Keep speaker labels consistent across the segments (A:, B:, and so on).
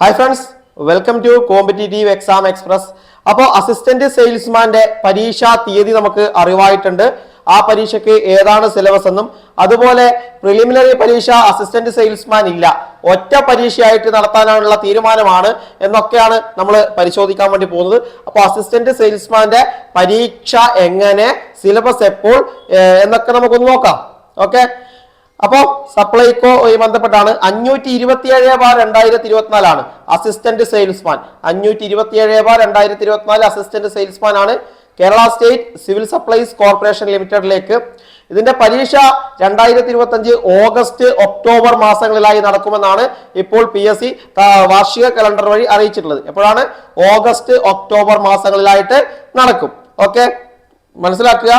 A: Hi friends, welcome to competitive exam express. അപ്പോൾ assistant സെയിൽസ്മാന്റെ പരീക്ഷാ തീയതി നമുക്ക് അറിവായിട്ടുണ്ട്. ആ പരീക്ഷയ്ക്ക് ഏതാണ് സിലബസ് എന്നും അതുപോലെ പ്രിലിമിനറി പരീക്ഷ അസിസ്റ്റന്റ് സെയിൽസ്മാൻ ഇല്ല, ഒറ്റ പരീക്ഷയായിട്ട് നടത്താനുള്ള തീരുമാനമാണ് എന്നൊക്കെയാണ് നമ്മൾ പരിശോധിക്കാൻ വേണ്ടി പോകുന്നത്. അപ്പോൾ അസിസ്റ്റന്റ് സെയിൽസ്മാന്റെ പരീക്ഷ എങ്ങനെ, സിലബസ് എപ്പോൾ എന്നൊക്കെ നമുക്കൊന്ന് നോക്കാം. ഓക്കെ, അപ്പോൾ സപ്ലൈകോയുമായി ബന്ധപ്പെട്ടാണ് 527/2024 ആണ് അസിസ്റ്റന്റ് സെയിൽസ്മാൻ. 527/2024 അസിസ്റ്റന്റ് സെയിൽസ്മാൻ ആണ് Kerala state civil supplies corporation ലിമിറ്റഡിലേക്ക്. ഇതിന്റെ പരീക്ഷ 2025 ഓഗസ്റ്റ് ഒക്ടോബർ മാസങ്ങളിലായി നടക്കുമെന്നാണ് ഇപ്പോൾ PSC വാർഷിക കലണ്ടർ വഴി അറിയിച്ചിട്ടുള്ളത്. എപ്പോഴാണ്? ഓഗസ്റ്റ് ഒക്ടോബർ മാസങ്ങളിലായിട്ട് നടക്കും. ഓക്കെ, മനസ്സിലാക്കുക.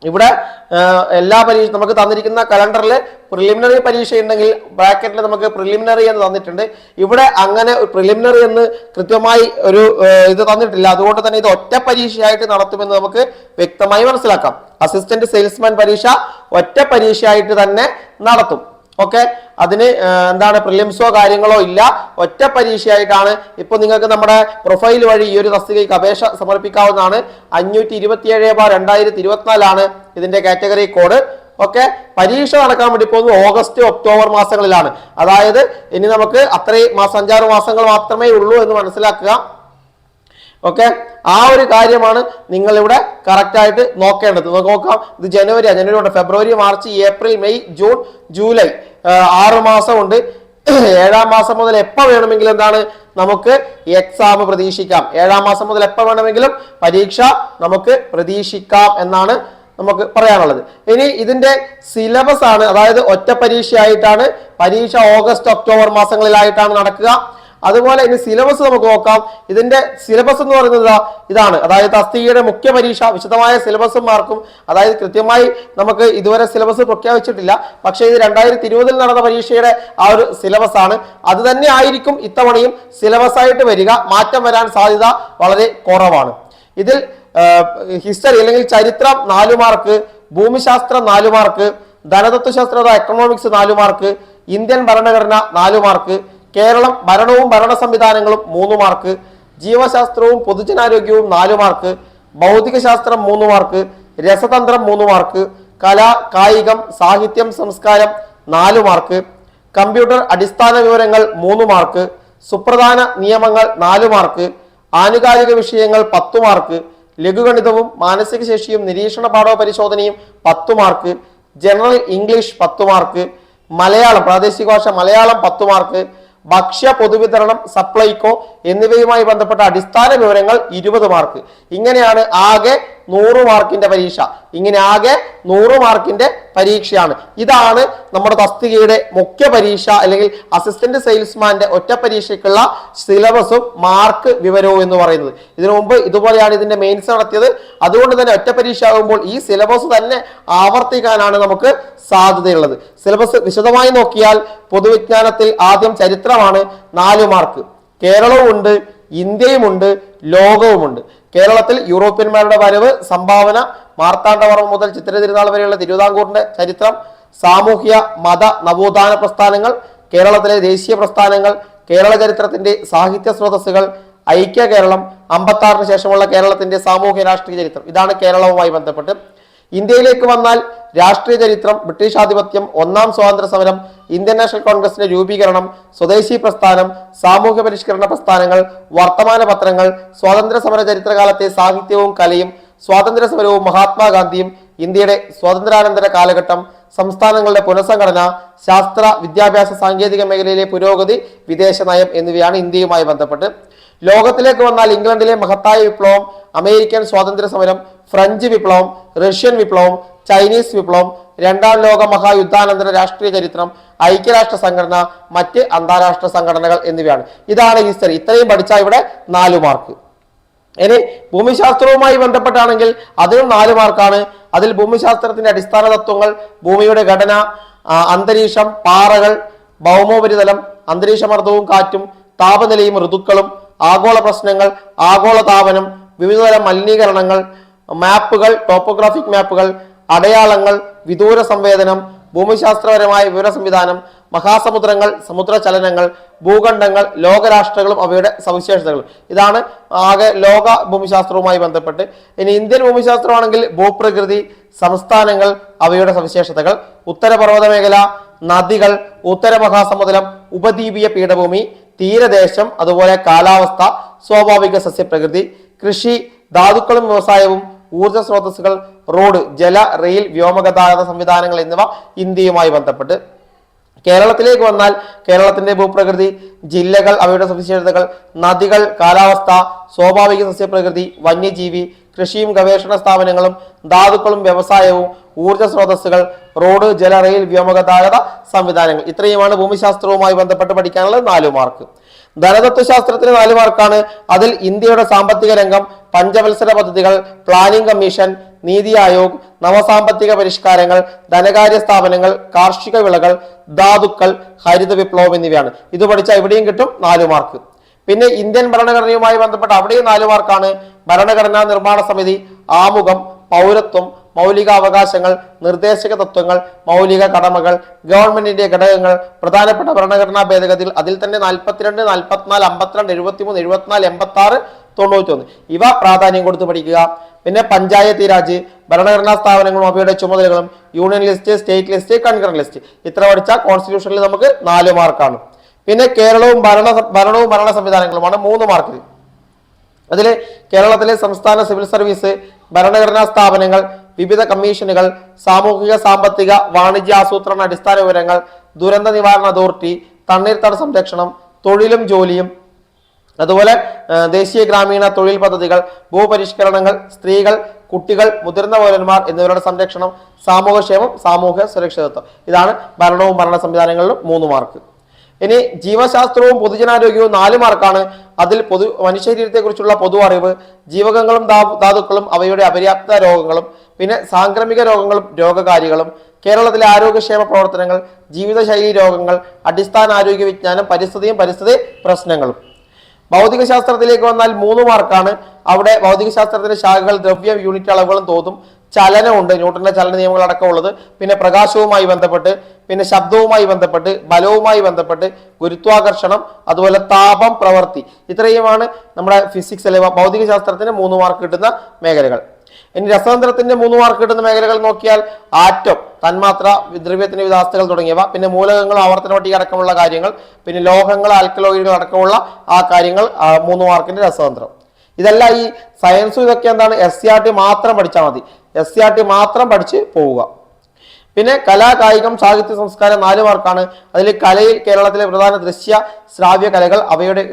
A: ഇവിടെ എല്ലാ പരീക്ഷ നമുക്ക് തന്നിരിക്കുന്ന കലണ്ടറിൽ പ്രിലിമിനറി പരീക്ഷ ഉണ്ടെങ്കിൽ ബ്രാക്കറ്റിൽ നമുക്ക് പ്രിലിമിനറി എന്ന് തന്നിട്ടുണ്ട്. ഇവിടെ അങ്ങനെ പ്രിലിമിനറി എന്ന് കൃത്യമായി ഒരു ഇത് തന്നിട്ടില്ല. അതുകൊണ്ട് തന്നെ ഇത് ഒറ്റ പരീക്ഷയായിട്ട് നടത്തുമെന്ന് നമുക്ക് വ്യക്തമായി മനസ്സിലാക്കാം. അസിസ്റ്റന്റ് സെയിൽസ്മാൻ പരീക്ഷ ഒറ്റ പരീക്ഷയായിട്ട് തന്നെ നടത്തും. ഓക്കെ, അതിന് എന്താണ് പ്രിലിംസോ കാര്യങ്ങളോ ഇല്ല, ഒറ്റ പരീക്ഷയായിട്ടാണ്. ഇപ്പൊ നിങ്ങൾക്ക് നമ്മുടെ പ്രൊഫൈൽ വഴി ഈ ഒരു തസ്തികയ്ക്ക് അപേക്ഷ സമർപ്പിക്കാവുന്നതാണ്. 527/2024 ആണ് ഇതിന്റെ കാറ്റഗറി കോഡ്. ഓക്കെ, പരീക്ഷ നടക്കാൻ വേണ്ടി പോകുന്നത് ഓഗസ്റ്റ് ഒക്ടോബർ മാസങ്ങളിലാണ്. അതായത് ഇനി നമുക്ക് അത്രയും 5-6 മാസങ്ങൾ മാത്രമേ ഉള്ളൂ എന്ന് മനസ്സിലാക്കുക. ഓക്കെ, ആ ഒരു കാര്യമാണ് നിങ്ങൾ ഇവിടെ കറക്റ്റ് ആയിട്ട് നോക്കേണ്ടത്. നോക്കാം, ഇത് ജനുവരി ഉണ്ട്, ഫെബ്രുവരി, March, April, May, June, July 6 മാസം ഉണ്ട്. 7-ാം മാസം മുതൽ എപ്പോൾ വേണമെങ്കിലും എന്താണ് നമുക്ക് എക്സാം പ്രതീക്ഷിക്കാം. 7-ാം മാസം മുതൽ എപ്പോൾ വേണമെങ്കിലും പരീക്ഷ നമുക്ക് പ്രതീക്ഷിക്കാം എന്നാണ് നമുക്ക് പറയാനുള്ളത്. ഇനി ഇതിന്റെ സിലബസ് ആണ്, അതായത് ഒറ്റ പരീക്ഷയായിട്ടാണ് പരീക്ഷ ഓഗസ്റ്റ് ഒക്ടോബർ മാസങ്ങളിലായിട്ടാണ് നടക്കുക. അതുപോലെ ഇനി സിലബസ് നമുക്ക് നോക്കാം. ഇതിന്റെ സിലബസ് എന്ന് പറയുന്നത് ഇതാണ്, അതായത് തസ്തികയുടെ മുഖ്യ പരീക്ഷ വിശദമായ സിലബസും മാർക്കും. അതായത് കൃത്യമായി നമുക്ക് ഇതുവരെ സിലബസ് പ്രഖ്യാപിച്ചിട്ടില്ല, പക്ഷേ ഇത് 2020 നടന്ന പരീക്ഷയുടെ ആ ഒരു സിലബസ് ആണ്. അത് തന്നെ ആയിരിക്കും ഇത്തവണയും സിലബസ് ആയിട്ട് വരിക. മാറ്റം വരാൻ സാധ്യത വളരെ കുറവാണ്. ഇതിൽ ഹിസ്റ്ററി അല്ലെങ്കിൽ ചരിത്രം 4 മാർക്ക്, ഭൂമിശാസ്ത്രം 4 മാർക്ക്, ധനതത്വശാസ്ത്രം എക്കണോമിക്സ് 4 മാർക്ക്, ഇന്ത്യൻ ഭരണഘടന 4 മാർക്ക്, കേരളം ഭരണവും ഭരണ സംവിധാനങ്ങളും 3 മാർക്ക്, ജീവശാസ്ത്രവും പൊതുജനാരോഗ്യവും 4 മാർക്ക്, ഭൗതിക ശാസ്ത്രം 3 മാർക്ക്, രസതന്ത്രം 3 മാർക്ക്, കല, കായികം, സാഹിത്യം, സംസ്കാരം 4 മാർക്ക്, കമ്പ്യൂട്ടർ അടിസ്ഥാന വിവരങ്ങൾ 3 മാർക്ക്, സുപ്രധാന നിയമങ്ങൾ 4 മാർക്ക്, ആനുകാലിക വിഷയങ്ങൾ 10 മാർക്ക്, ലഘുഗണിതവും മാനസിക ശേഷിയും നിരീക്ഷണ പാഠ പരിശോധനയും 10 mark, general English 10 mark, Malayalam പ്രാദേശിക ഭാഷ മലയാളം 10 മാർക്ക്, ഭക്ഷ്യ പൊതുവിതരണം സപ്ലൈകോ എന്നിവയുമായി ബന്ധപ്പെട്ട അടിസ്ഥാന വിവരങ്ങൾ 20 മാർക്ക്. ഇങ്ങനെയാണ് ആകെ 100 മാർക്കിന്റെ പരീക്ഷ. ഇങ്ങനെ ആകെ 100 മാർക്കിന്റെ പരീക്ഷയാണ്. ഇതാണ് നമ്മുടെ തസ്തികയുടെ മുഖ്യ പരീക്ഷ അല്ലെങ്കിൽ അസിസ്റ്റന്റ് സെയിൽസ്മാന്റെ ഒറ്റ പരീക്ഷയ്ക്കുള്ള സിലബസും മാർക്ക് വിവരവും എന്ന് പറയുന്നത്. ഇതിനു മുമ്പ് ഇതുപോലെയാണ് ഇതിന്റെ മെയിൻസ് നടത്തിയത്. അതുകൊണ്ട് തന്നെ ഒറ്റ പരീക്ഷ ആകുമ്പോൾ ഈ സിലബസ് തന്നെ ആവർത്തിക്കാനാണ് നമുക്ക് സാധ്യതയുള്ളത്. സിലബസ് വിശദമായി നോക്കിയാൽ പൊതുവിജ്ഞാനത്തിൽ ആദ്യം ചരിത്രമാണ് 4 മാർക്ക്. കേരളവും ഉണ്ട്, ഇന്ത്യയുമുണ്ട്, ലോകവുമുണ്ട്. കേരളത്തിൽ യൂറോപ്യന്മാരുടെ വരവ്, സംഭാവന, മാർത്താണ്ഡവർമ്മ മുതൽ ചിത്ര തിരുനാൾ വരെയുള്ള തിരുവിതാംകൂറിന്റെ ചരിത്രം, സാമൂഹ്യ മത നവോത്ഥാന പ്രസ്ഥാനങ്ങൾ, കേരളത്തിലെ ദേശീയ പ്രസ്ഥാനങ്ങൾ, കേരള ചരിത്രത്തിന്റെ സാഹിത്യ സ്രോതസ്സുകൾ, ഐക്യ കേരളം, 56 ശേഷമുള്ള കേരളത്തിന്റെ സാമൂഹ്യ രാഷ്ട്രീയ ചരിത്രം. ഇതാണ് കേരളവുമായി ബന്ധപ്പെട്ട്. ഇന്ത്യയിലേക്ക് വന്നാൽ രാഷ്ട്രീയ ചരിത്രം, ബ്രിട്ടീഷ് ആധിപത്യം, 1-ാം സ്വാതന്ത്ര്യ സമരം, ഇന്ത്യൻ നാഷണൽ കോൺഗ്രസിന്റെ രൂപീകരണം, സ്വദേശി പ്രസ്ഥാനം, സാമൂഹ്യ പരിഷ്കരണ പ്രസ്ഥാനങ്ങൾ, വർത്തമാന പത്രങ്ങൾ, സ്വാതന്ത്ര്യ സമര ചരിത്രകാലത്തെ സാഹിത്യവും കലയും, സ്വാതന്ത്ര്യ സമരവും മഹാത്മാഗാന്ധിയും, ഇന്ത്യയുടെ സ്വാതന്ത്ര്യാനന്തര കാലഘട്ടം, സംസ്ഥാനങ്ങളുടെ പുനഃസംഘടന, ശാസ്ത്ര വിദ്യാഭ്യാസ സാങ്കേതിക മേഖലയിലെ പുരോഗതി, വിദേശ നയം എന്നിവയാണ് ഇന്ത്യയുമായി ബന്ധപ്പെട്ട്. ലോകത്തിലേക്ക് വന്നാൽ ഇംഗ്ലണ്ടിലെ മഹത്തായ വിപ്ലവം, അമേരിക്കൻ സ്വാതന്ത്ര്യ സമരം, ഫ്രഞ്ച് വിപ്ലവം, റഷ്യൻ വിപ്ലവം, ചൈനീസ് വിപ്ലവം, 2-ാം ലോക മഹായുദ്ധാനന്തര രാഷ്ട്രീയ ചരിത്രം, ഐക്യരാഷ്ട്ര സംഘടന, മറ്റ് അന്താരാഷ്ട്ര സംഘടനകൾ എന്നിവയാണ്. ഇതാണ് ഹിസ്റ്ററി. ഇത്രയും പഠിച്ചാൽ ഇവിടെ 4 മാർക്ക്. ഇനി ഭൂമിശാസ്ത്രവുമായി ബന്ധപ്പെട്ടാണെങ്കിൽ അതിനും 4 മാർക്കാണ്. അതിൽ ഭൂമിശാസ്ത്രത്തിന്റെ അടിസ്ഥാന തത്വങ്ങൾ, ഭൂമിയുടെ ഘടന, അന്തരീക്ഷം, പാറകൾ, ഭൗമോപരിതലം, അന്തരീക്ഷമർദ്ദവും കാറ്റും, താപനിലയും ഋതുക്കളും, ആഗോള പ്രശ്നങ്ങൾ, ആഗോള താപനം, വിവിധതരം മലിനീകരണങ്ങൾ, മാപ്പുകൾ, ടോപ്പോഗ്രാഫിക് മാപ്പുകൾ, അടയാളങ്ങൾ, വിദൂര സംവേദനം, ഭൂമിശാസ്ത്രപരമായ വിവര സംവിധാനം, മഹാസമുദ്രങ്ങൾ, സമുദ്രചലനങ്ങൾ, ഭൂഖണ്ഡങ്ങൾ, ലോകരാഷ്ട്രങ്ങളും അവയുടെ സവിശേഷതകൾ. ഇതാണ് ആകെ ലോക ഭൂമിശാസ്ത്രവുമായി ബന്ധപ്പെട്ട്. ഇനി ഇന്ത്യൻ ഭൂമിശാസ്ത്രമാണെങ്കിൽ ഭൂപ്രകൃതി, സംസ്ഥാനങ്ങൾ, അവയുടെ സവിശേഷതകൾ, ഉത്തരപർവ്വത മേഖല, നദികൾ, ഉത്തര മഹാസമുദ്രം, ഉപദ്വീപീയ പീഠഭൂമി, തീരദേശം, അതുപോലെ കാലാവസ്ഥ, സ്വാഭാവിക സസ്യപ്രകൃതി, കൃഷി, ധാതുക്കളും വ്യവസായവും, ഊർജ്ജ സ്രോതസ്സുകൾ, റോഡ്, ജല, റെയിൽ, വ്യോമഗതാഗത സംവിധാനങ്ങൾ എന്നിവ ഇന്ത്യയുമായി ബന്ധപ്പെട്ട്. കേരളത്തിലേക്ക് വന്നാൽ കേരളത്തിന്റെ ഭൂപ്രകൃതി, ജില്ലകൾ, അവയുടെ സവിശേഷതകൾ, നദികൾ, കാലാവസ്ഥ, സ്വാഭാവിക സസ്യപ്രകൃതി, വന്യജീവി, കൃഷിയും ഗവേഷണ സ്ഥാപനങ്ങളും, ധാതുക്കളും വ്യവസായവും, ഊർജ്ജ സ്രോതസ്സുകൾ, റോഡ്, ജല, റെയിൽ, വ്യോമഗതാഗത സംവിധാനങ്ങൾ. ഇത്രയുമാണ് ഭൂമിശാസ്ത്രവുമായി ബന്ധപ്പെട്ട് പഠിക്കാനുള്ളത് 4 മാർക്ക്. ധനതത്വശാസ്ത്രത്തിന് 4 മാർക്കാണ്. അതിൽ ഇന്ത്യയുടെ സാമ്പത്തിക രംഗം, പഞ്ചവത്സര പദ്ധതികൾ, പ്ലാനിംഗ് കമ്മീഷൻ, നീതി ആയോഗ്, നവസാമ്പത്തിക പരിഷ്കാരങ്ങൾ, ധനകാര്യ സ്ഥാപനങ്ങൾ, കാർഷിക വിളകൾ, ധാതുക്കൾ, ഹരിത വിപ്ലവം എന്നിവയാണ്. ഇത് പഠിച്ചാൽ ഇവിടെയും കിട്ടും 4 മാർക്ക്. പിന്നെ ഇന്ത്യൻ ഭരണഘടനയുമായി ബന്ധപ്പെട്ട് അവിടെയും 4 മാർക്കാണ്. ഭരണഘടനാ നിർമ്മാണ സമിതി, ആമുഖം, പൗരത്വം, മൗലിക അവകാശങ്ങൾ, നിർദ്ദേശക തത്വങ്ങൾ, മൗലിക കടമകൾ, ഗവൺമെന്റിന്റെ ഘടകങ്ങൾ, പ്രധാനപ്പെട്ട ഭരണഘടനാ ഭേദഗതികൾ, അതിൽ തന്നെ 42, 44, 52, 73, 74, 86, 91 ഇവ പ്രാധാന്യം കൊടുത്ത് പഠിക്കുക. പിന്നെ പഞ്ചായത്തി രാജ്, ഭരണഘടനാ സ്ഥാപനങ്ങളും അവയുടെ ചുമതലകളും, union list, state list, concurrent list. ഇത്ര പഠിച്ചാൽ കോൺസ്റ്റിറ്റ്യൂഷനിൽ നമുക്ക് 4 മാർക്കാണ്. പിന്നെ കേരളവും ഭരണ സംവിധാനങ്ങളുമാണ് 3 മാർക്കിൽ. അതിൽ കേരളത്തിലെ സംസ്ഥാന സിവിൽ സർവീസ്, ഭരണഘടനാ സ്ഥാപനങ്ങൾ, വിവിധ കമ്മീഷനുകൾ, സാമൂഹിക സാമ്പത്തിക വാണിജ്യ ആസൂത്രണ അടിസ്ഥാന വിവരങ്ങൾ, ദുരന്ത നിവാരണ അതോറിറ്റി, തണ്ണീർത്തട സംരക്ഷണം, തൊഴിലും ജോലിയും, അതുപോലെ ദേശീയ ഗ്രാമീണ തൊഴിൽ പദ്ധതികൾ, ഭൂപരിഷ്കരണങ്ങൾ, സ്ത്രീകൾ, കുട്ടികൾ, മുതിർന്ന പൗരന്മാർ എന്നിവരുടെ സംരക്ഷണം, സാമൂഹ്യക്ഷേമം, സാമൂഹ്യ സുരക്ഷിതത്വം. ഇതാണ് ഭരണവും ഭരണ സംവിധാനങ്ങളിലും 3 മാർക്ക്. ഇനി ജീവശാസ്ത്രവും പൊതുജനാരോഗ്യവും 4 മാർക്കാണ്. അതിൽ മനുഷ്യശരീരത്തെ കുറിച്ചുള്ള പൊതു അറിവ്, ജീവകങ്ങളും ധാതുക്കളും അവയുടെ അപര്യാപ്ത രോഗങ്ങളും, പിന്നെ സാംക്രമിക രോഗങ്ങളും രോഗകാരികളും, കേരളത്തിലെ ആരോഗ്യക്ഷേമ പ്രവർത്തനങ്ങൾ, ജീവിതശൈലി രോഗങ്ങൾ, അടിസ്ഥാന ആരോഗ്യ വിജ്ഞാനം, പരിസ്ഥിതിയും പരിസ്ഥിതി പ്രശ്നങ്ങളും. ഭൗതിക ശാസ്ത്രത്തിലേക്ക് വന്നാൽ 3 മാർക്കാണ്. അവിടെ ഭൗതിക ശാസ്ത്രത്തിന്റെ ശാഖകൾ ദ്രവ്യം, യൂണിറ്റ് അളവുകളും തോതും, ചലനമുണ്ട്, ന്യൂട്ടന്റെ ചലന നിയമങ്ങൾ അടക്കമുള്ളത്, പിന്നെ പ്രകാശവുമായി ബന്ധപ്പെട്ട്, പിന്നെ ശബ്ദവുമായി ബന്ധപ്പെട്ട്, ബലവുമായി ബന്ധപ്പെട്ട്, ഗുരുത്വാകർഷണം, അതുപോലെ താപം, പ്രവൃത്തി. ഇത്രയുമാണ് നമ്മുടെ ഫിസിക്സ് അല്ലെ ഭൗതിക ശാസ്ത്രത്തിന് 3 മാർക്ക് കിട്ടുന്ന മേഖലകൾ. ഇനി രസതന്ത്രത്തിന്റെ 3 മാർക്ക് കിട്ടുന്ന മേഖലകൾ നോക്കിയാൽ ആറ്റം, തന്മാത്ര, ദ്രവ്യത്തിന്റെ വിധാസ്തകൾ തുടങ്ങിയവ, പിന്നെ മൂലകങ്ങൾ, ആവർത്തന പട്ടിക അടക്കമുള്ള കാര്യങ്ങൾ, പിന്നെ ലോഹങ്ങൾ, ആൽക്കലോയിഡുകൾ അടക്കമുള്ള ആ കാര്യങ്ങൾ 3 മാർക്കിന്റെ രസതന്ത്രം. ഇതെല്ലാം ഈ സയൻസും ഇതൊക്കെ എന്താണ് SCRT മാത്രം പഠിച്ചാൽ മതി. SCRT മാത്രം പഠിച്ച് പോവുക. പിന്നെ കലാ, കായികം, സാഹിത്യ, സംസ്കാരം 4 മാർക്കാണ്. അതിൽ കലയിൽ കേരളത്തിലെ പ്രധാന ദൃശ്യ ശ്രാവ്യ കലകൾ,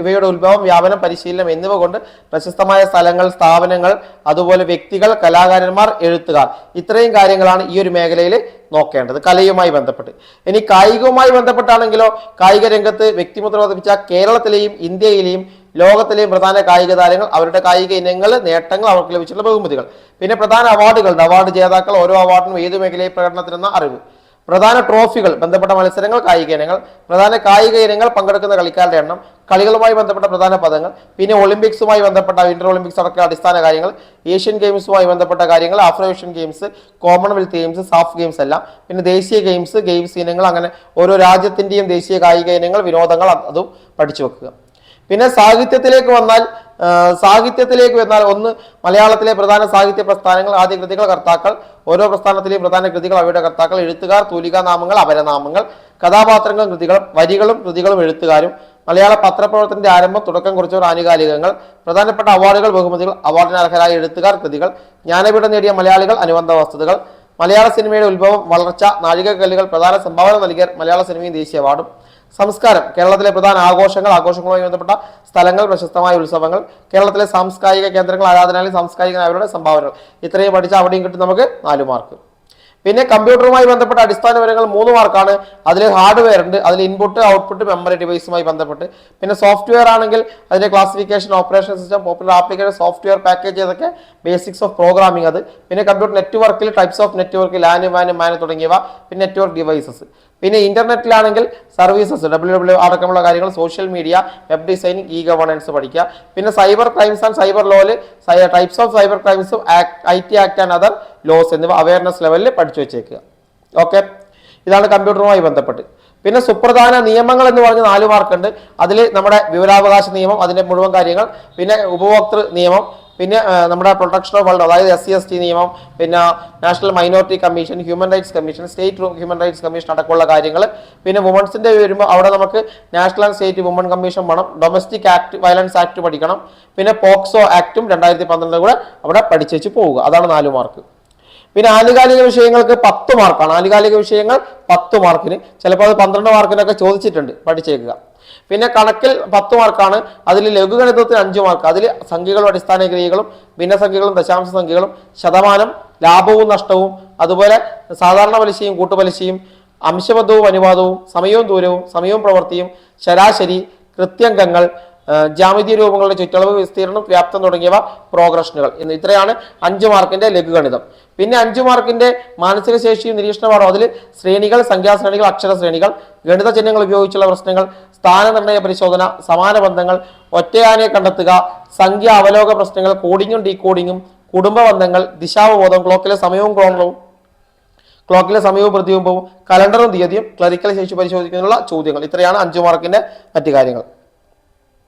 A: ഇവയുടെ ഉത്ഭവം, വ്യാപനം, പരിശീലനം എന്നിവ കൊണ്ട് പ്രശസ്തമായ സ്ഥലങ്ങൾ, സ്ഥാപനങ്ങൾ, അതുപോലെ വ്യക്തികൾ, കലാകാരന്മാർ, എഴുത്തുകാർ. ഇത്രയും കാര്യങ്ങളാണ് ഈ ഒരു മേഖലയിൽ നോക്കേണ്ടത് കലയുമായി ബന്ധപ്പെട്ട്. ഇനി കായികവുമായി ബന്ധപ്പെട്ടാണെങ്കിലോ കായിക രംഗത്ത് വ്യക്തിമുദ്ര പതിപ്പിച്ച കേരളത്തിലെയും ഇന്ത്യയിലെയും ലോകത്തിലെയും പ്രധാന കായിക താരങ്ങൾ, അവരുടെ കായിക ഇനങ്ങൾ, നേട്ടങ്ങൾ, അവർക്ക് ലഭിച്ചിട്ടുള്ള ബഹുമതികൾ, പിന്നെ പ്രധാന അവാർഡുകളുണ്ട്, അവാർഡ് ജേതാക്കൾ, ഓരോ അവാർഡിനും ഏത് മേഖലയിൽ പ്രകടനത്തിനെന്ന അറിവ്, പ്രധാന ട്രോഫികൾ, ബന്ധപ്പെട്ട മത്സരങ്ങൾ, കായിക ഇനങ്ങൾ, പ്രധാന കായിക ഇനങ്ങൾ, പങ്കെടുക്കുന്ന കളിക്കാരുടെ എണ്ണം, കളികളുമായി ബന്ധപ്പെട്ട പ്രധാന പദങ്ങൾ, പിന്നെ ഒളിമ്പിക്സുമായി ബന്ധപ്പെട്ട വിന്റർ ഒളിമ്പിക്സ് അടക്കം അടിസ്ഥാന കാര്യങ്ങൾ, ഏഷ്യൻ ഗെയിംസുമായി ബന്ധപ്പെട്ട കാര്യങ്ങൾ, Afro Asian games, Commonwealth games, SAF games എല്ലാം, പിന്നെ ദേശീയ ഗെയിംസ് ഇനങ്ങൾ, അങ്ങനെ ഓരോ രാജ്യത്തിന്റെയും ദേശീയ കായിക ഇനങ്ങൾ, വിനോദങ്ങൾ, അതും പഠിച്ചു വെക്കുക. പിന്നെ സാഹിത്യത്തിലേക്ക് വന്നാൽ ഒന്ന് മലയാളത്തിലെ പ്രധാന സാഹിത്യ പ്രസ്ഥാനങ്ങൾ, ആദ്യ കൃതികൾ, കർത്താക്കൾ, ഓരോ പ്രസ്ഥാനത്തിലെയും പ്രധാന കൃതികൾ, അവയുടെ കർത്താക്കൾ, എഴുത്തുകാർ, തൂലികാനാമങ്ങൾ, അപരനാമങ്ങൾ, കഥാപാത്രങ്ങളും കൃതികളും, വരികളും കൃതികളും, എഴുത്തുകാരും, മലയാള പത്രപ്രവർത്തനത്തിന്റെ ആരംഭം, തുടക്കം കുറിച്ചവർ, ആനുകാലികങ്ങൾ, പ്രധാനപ്പെട്ട അവാർഡുകൾ, ബഹുമതികൾ, അവാർഡിന് അർഹരായ എഴുത്തുകാർ, കൃതികൾ, ജ്ഞാനപീഠം നേടിയ മലയാളികൾ, അനുബന്ധ വസ്തുതകൾ, മലയാള സിനിമയുടെ ഉത്ഭവം, വളർച്ച, നാഴികക്കല്ലുകൾ, പ്രധാന സംഭാവന നൽകിയ മലയാള സിനിമയും ദേശീയ അവാർഡും, സംസ്കാരം, കേരളത്തിലെ പ്രധാന ആഘോഷങ്ങളുമായി ബന്ധപ്പെട്ട സ്ഥലങ്ങൾ, പ്രശസ്തമായ ഉത്സവങ്ങൾ, കേരളത്തിലെ സാംസ്കാരിക കേന്ദ്രങ്ങൾ, ആരാധനാലയം, സാംസ്കാരിക അവരുടെ സംഭാവനകൾ. ഇത്രയും പഠിച്ചാൽ അവിടെയും കിട്ടും നമുക്ക് 4 മാർക്ക്. പിന്നെ കമ്പ്യൂട്ടറുമായി ബന്ധപ്പെട്ട അടിസ്ഥാന വിവരങ്ങൾ 3 മാർക്കാണ്. അതിൽ ഹാർഡ്വെയർ ഉണ്ട്, അതിൽ ഇൻപുട്ട്, ഔട്ട്പുട്ട്, മെമ്മറി ഡിവൈസുമായി ബന്ധപ്പെട്ട്. പിന്നെ സോഫ്റ്റ്വെയർ ആണെങ്കിൽ അതിന്റെ classification, operation system, popular application, software package, അതൊക്കെ ബേസിക്സ് ഓഫ് പ്രോഗ്രാമിംഗ്. അത് പിന്നെ കമ്പ്യൂട്ടർ നെറ്റ്വർക്കിൽ ടൈപ്സ് ഓഫ് നെറ്റ്വർക്ക്, ലാൻ, മാൻ തുടങ്ങിയവ, പിന്നെ നെറ്റ്വർക്ക് ഡിവൈസസ്. പിന്നെ ഇന്റർനെറ്റിലാണെങ്കിൽ സർവീസസ്, WWW അടക്കമുള്ള കാര്യങ്ങൾ, social media, web designing, e governance പഠിക്കുക. പിന്നെ സൈബർ ക്രൈംസ് ആൻഡ് സൈബർ ലോയില് ടൈപ്സ് ഓഫ് സൈബർ ക്രൈംസും, IT act and other laws എന്നിവ അവയർനെസ് ലെവലിൽ പഠിച്ചു വെച്ചേക്കുക. ഓക്കെ. ഇതാണ് കമ്പ്യൂട്ടറുമായി ബന്ധപ്പെട്ട്. പിന്നെ സുപ്രധാന നിയമങ്ങൾ എന്ന് പറഞ്ഞ 4 മാർക്കുണ്ട്. അതിൽ നമ്മുടെ വിവരാവകാശ നിയമം, അതിന്റെ മുഴുവൻ കാര്യങ്ങൾ, പിന്നെ ഉപഭോക്തൃ നിയമം, പിന്നെ നമ്മുടെ പ്രൊട്ടക്ഷൻ ഓഫ് വേൾഡ്, അതായത് SC/ST നിയമം, പിന്നെ national minority commission, human rights commission, state human rights commission അടക്കമുള്ള കാര്യങ്ങൾ. പിന്നെ വുമൺസിന്റെ വരുമ്പോൾ അവിടെ നമുക്ക് national and state woman commission വേണം, ഡൊമസ്റ്റിക് ആക്ട് വയലൻസ് ആക്ട് പഠിക്കണം, പിന്നെ പോക്സോ ആക്ടും 2012 കൂടെ അവിടെ പഠിച്ചു പോവുക. അതാണ് 4 മാർക്ക്. പിന്നെ ആനുകാലിക വിഷയങ്ങൾക്ക് 10 മാർക്കാണ്. ആനുകാലിക വിഷയങ്ങൾ 10 മാർക്കിന്, ചിലപ്പോൾ അത് 12 മാർക്കിനൊക്കെ ചോദിച്ചിട്ടുണ്ട്, പഠിച്ചേക്കുക. പിന്നെ കണക്കിൽ 10 മാർക്കാണ്. അതിൽ ലഘുഗണിതത്തിന് 5 മാർക്ക്. അതിൽ സംഖ്യകളും അടിസ്ഥാന ക്രിയകളും ഭിന്നസംഖ്യകളും ദശാംശ സംഖ്യകളും ശതമാനം, ലാഭവും നഷ്ടവും, അതുപോലെ സാധാരണ പലിശയും കൂട്ടുപലിശയും, അംശബദ്ധവും അനുപാതവും, സമയവും ദൂരവും, സമയവും പ്രവൃത്തിയും, ശരാശരി, കൃത്യംഗങ്ങൾ, ജാമിതീയ രൂപങ്ങളുടെ ചുറ്റളവ്, വിസ്തീർണം, വ്യാപ്തം തുടങ്ങിയവ പ്രോഗ്രഷനുകൾ. ഇത്രയാണ് 5 മാർക്കിന്റെ ലഘുഗണിതം. പിന്നെ 5 മാർക്കിന്റെ മാനസിക ശേഷിയും നിരീക്ഷണപാഠം. അതിൽ ശ്രേണികൾ, സംഖ്യാശ്രേണികൾ, അക്ഷര ശ്രേണികൾ, ഗണിത ചിഹ്നങ്ങൾ ഉപയോഗിച്ചുള്ള പ്രശ്നങ്ങൾ, സ്ഥാനനിർണയ പരിശോധന, സമാന ബന്ധങ്ങൾ, ഒറ്റയാനെ കണ്ടെത്തുക, സംഖ്യ അവലോക പ്രശ്നങ്ങൾ, കോഡിങ്ങും ഡീകോഡിങ്ങും, കുടുംബ ബന്ധങ്ങൾ, ദിശാവബോധം, ക്ലോക്കിലെ സമയവും പ്രതിബിംബവും, കലണ്ടറും തീയതിയും, ക്ലറിക്കൽ ശേഷി പരിശോധിക്കുന്നതിനുള്ള ചോദ്യങ്ങൾ. ഇത്രയാണ് 5 മാർക്കിന്റെ മറ്റു കാര്യങ്ങൾ.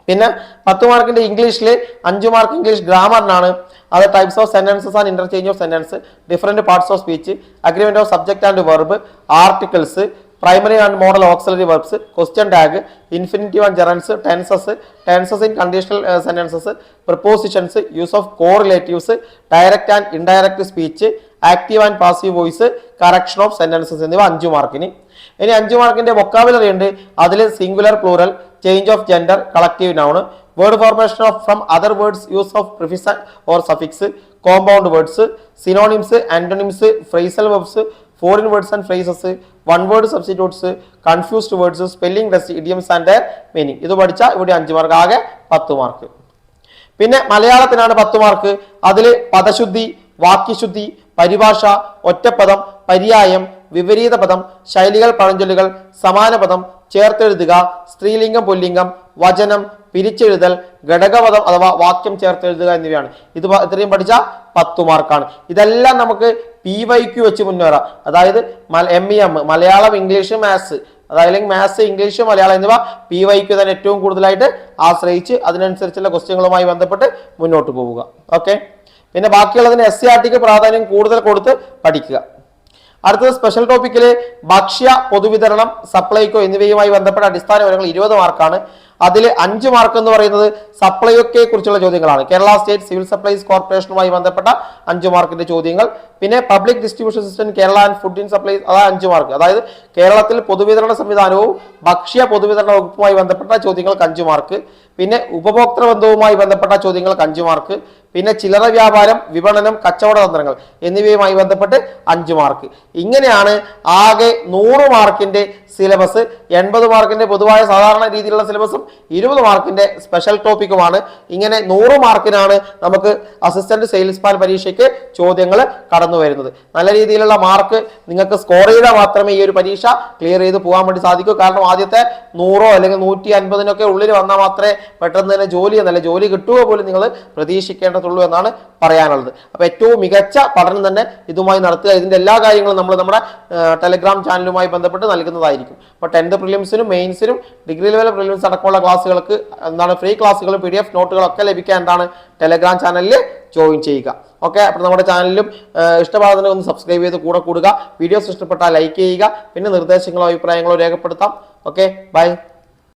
A: പിന്നെ 10 മാർക്കിന്റെ ഇംഗ്ലീഷിൽ 5 മാർക്ക് ഇംഗ്ലീഷ് ഗ്രാമറിനാണ്. അത് types of sentences and interchange of sentence, different parts of speech, agreement of subject and verb, articles, primary and modal auxiliary verbs, question tag, infinitive and gerunds, tenses in conditional sentences, prepositions, use of correlatives, direct and indirect speech, active and passive voice, correction of sentences എന്നിവ 5 മാർക്കിന്. ഇനി 5 മാർക്കിന്റെ vocabulary ഉണ്ട്. അതിൽ singular, plural, change of gender, collective noun, word formation of from other words, use of prefix or suffix, compound words, synonyms, antonyms, phrasal verbs, foreign words and phrases, one word substitutes, confused words, spelling test, idioms and meaning. ഇത് പഠിച്ചാൽ ഇവിടെ 5 mark, ആകെ 10 mark. പിന്നെ മലയാളത്തിനാണ് 10 mark. അതിൽ പദശുദ്ധി, വാക്യശുദ്ധി, പരിഭാഷ, ഒറ്റപ്പദം, പര്യായം, വിപരീത പദം, ശൈലികൾ, പഴഞ്ചൊല്ലുകൾ, സമാന പദം, ചേർത്തെഴുതുക, സ്ത്രീലിംഗം, പുല്ലിംഗം, വചനം, പിരിച്ചെഴുതൽ, ഘടകപദം അഥവാ വാക്യം ചേർത്തെഴുതുക എന്നിവയാണ്. ഇത്രയും പഠിച്ച 10 മാർക്കാണ്. ഇതെല്ലാം നമുക്ക് PYQ വെച്ച് മുന്നേറാം. അതായത് MEM, മലയാളം, ഇംഗ്ലീഷ്, മാത്സ്, അതായത് മാത്സ്, ഇംഗ്ലീഷ്, മലയാളം എന്നിവ PYQ തന്നെ ഏറ്റവും കൂടുതലായിട്ട് ആശ്രയിച്ച് അതിനനുസരിച്ചുള്ള ക്വസ്റ്റ്യങ്ങളുമായി ബന്ധപ്പെട്ട് മുന്നോട്ട് പോവുക. ഓക്കെ. പിന്നെ ബാക്കിയുള്ളതിന് SCRTക്ക് പ്രാധാന്യം കൂടുതൽ കൊടുത്ത് പഠിക്കുക. അടുത്തത് സ്പെഷ്യൽ ടോപ്പിക്കില് ഭക്ഷ്യ പൊതുവിതരണം, സപ്ലൈകോ എന്നിവയുമായി ബന്ധപ്പെട്ട അടിസ്ഥാന വിവരങ്ങൾ 20 മാർക്കാണ്. അതിൽ 5 മാർക്ക് എന്ന് പറയുന്നത് സപ്ലൈകോയെ കുറിച്ചുള്ള ചോദ്യങ്ങളാണ്. കേരള സ്റ്റേറ്റ് സിവിൽ സപ്ലൈസ് കോർപ്പറേഷനുമായി ബന്ധപ്പെട്ട 5 മാർക്കിന്റെ ചോദ്യങ്ങൾ. പിന്നെ public distribution system Kerala and food in supplies, അതായത് 5 മാർക്ക്. അതായത് കേരളത്തിൽ പൊതുവിതരണ സംവിധാനവും ഭക്ഷ്യ പൊതുവിതരണ വകുപ്പുമായി ബന്ധപ്പെട്ട ചോദ്യങ്ങൾക്ക് 5 മാർക്ക്. പിന്നെ ഉപഭോക്തൃ ബന്ധവുമായി ബന്ധപ്പെട്ട ചോദ്യങ്ങൾക്ക് 5 മാർക്ക്. പിന്നെ ചില്ലറ വ്യാപാരം, വിപണനം, കച്ചവട തന്ത്രങ്ങൾ എന്നിവയുമായി ബന്ധപ്പെട്ട് 5 മാർക്ക്. ഇങ്ങനെയാണ് ആകെ 100 മാർക്കിന്റെ സിലബസ്. 80 മാർക്കിന്റെ പൊതുവായ സാധാരണ രീതിയിലുള്ള സിലബസും 20 മാർക്കിന്റെ സ്പെഷ്യൽ ടോപ്പിക്കുമാണ്. ഇങ്ങനെ 100 മാർക്കിനാണ് നമുക്ക് അസിസ്റ്റന്റ് സെയിൽസ്മാൻ പരീക്ഷയ്ക്ക് ചോദ്യങ്ങൾ കടന്നു വരുന്നത്. നല്ല രീതിയിലുള്ള മാർക്ക് നിങ്ങൾക്ക് സ്കോർ ചെയ്താൽ മാത്രമേ ഈ ഒരു പരീക്ഷ ക്ലിയർ ചെയ്ത് പോകാൻ വേണ്ടി സാധിക്കൂ. കാരണം ആദ്യത്തെ 100 അല്ലെങ്കിൽ 150 ഉള്ളിൽ വന്നാൽ മാത്രമേ പെട്ടെന്ന് തന്നെ ജോലി കിട്ടുക പോലും നിങ്ങൾ പ്രതീക്ഷിക്കേണ്ടതുള്ളൂ എന്നാണ് പറയാനുള്ളത്. അപ്പൊ ഏറ്റവും മികച്ച പഠനം തന്നെ ഇതുമായി നടത്തുക. ഇതിന്റെ എല്ലാ കാര്യങ്ങളും നമ്മൾ നമ്മുടെ ടെലഗ്രാം ചാനലുമായി ബന്ധപ്പെട്ട് നൽകുന്നതായിരിക്കും. അപ്പോൾ 10th പ്രിലിംസിനും മെയിൻസിനും ഡിഗ്രി ലെവൽ പ്രിലിംസ് അടക്കമുള്ള ക്ലാസ്സുകൾക്ക് ഫ്രീ ക്ലാസ്സുകളും PDF നോട്ടുകളൊക്കെ ലഭിക്കാൻ ടെലഗ്രാം ചാനലിൽ ജോയിൻ ചെയ്യുക. ഓക്കെ. അപ്പോൾ നമ്മുടെ ചാനലിലും ഇഷ്ടമാകുന്നതിനെ ഒന്ന് സബ്സ്ക്രൈബ് ചെയ്ത് കൂടെ കൂടുക. വീഡിയോസ് ഇഷ്ടപ്പെട്ടാൽ ലൈക്ക് ചെയ്യുക. പിന്നെ നിർദ്ദേശങ്ങളോ അഭിപ്രായങ്ങളോ രേഖപ്പെടുത്താം. Okay, by.